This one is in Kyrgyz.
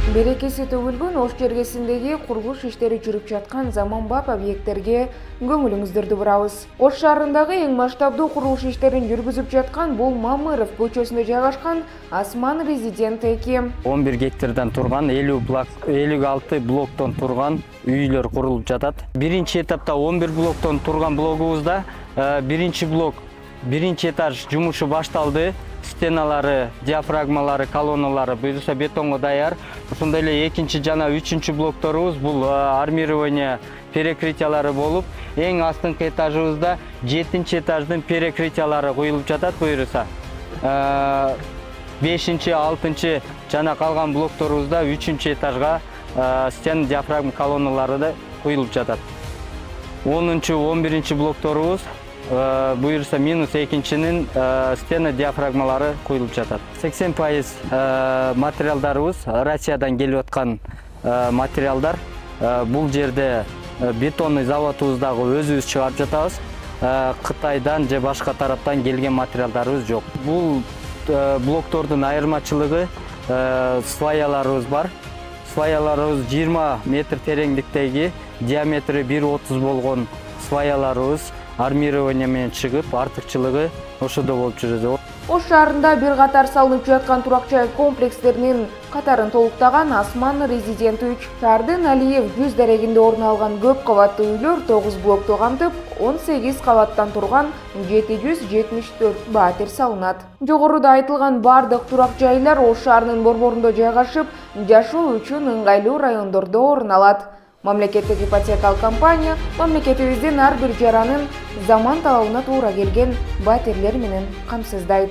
Берекеси төгүлгөн Ош жергесиндеги курулуш иштери жүрүп жаткан заманбап объекттерге көңүлүңүздөрдү бурабыз. Ош шаарындагы эң масштабдуу курулуш иштерин жүргүзүп жаткан бул Мамыров көчөсүндө жайгашкан Осман Резидент 2. 11 гектардан турган 56 блоктон турган үйлөр курулуп жатат. Биринчи этапта 11 блоктон турган блогубузда биринчи блок, биринчи этаж жумушу башталды. Стеналары, диафрагмалары, колонналары буюрса бетонго даяр. Ошондой эле экинчи жана үчүнчү блокторубуз бул армирование перекрытиялары болуп, эң астыңкы этажыбызда 7-нчи этаждын перекрытиялары коюлуп жатат буюрса. 5-нчи, 6-нчы жана калган блокторубузда 3-нчү этажга стен диафрагма колонналары да коюлуп жатат. 10-нчы, 11-нчи блокторубуз буюрса минус экинчинин стена диафрагмалары коюлуп жатат. 80% материалдарыбыз Россиядан келип аткан материалдар. Бул жерде бетонный заводубуздагы өзүбүз чыгарып жатабыз. Кытайдан же башка тараптан келген материалдарыбыз жок. Бул блоктордун айырмачылыгы сваяларыбыз бар. Сваяларыбыз 20 метр тереңдиктеги, диаметри 1,30 болгон сваяларыбыз армирование менен чыгып, артыкчылыгы ошодо болуп жүрөт. Ош шаарында бир катар салынып жаткан турак жай комплекстеринин катарын толуктаган Осман Резидент 3. Шаардын Алиев 100 дарегинде орун алган көп кабаттуу үйлөр 9 блокту камтып, 18 кабаттан турган 774 батир салынат. Жогоруда айтылган бардык турак жайлар Ош шаарынын борборунда жайгашып, жашоо үчүн ыңгайлуу райондордо орун алат. Мамлекеттик ипотекалык компания мамлекетибиздин ар бир жаранын заман талабына туура келген батирлер менен камсыздайт.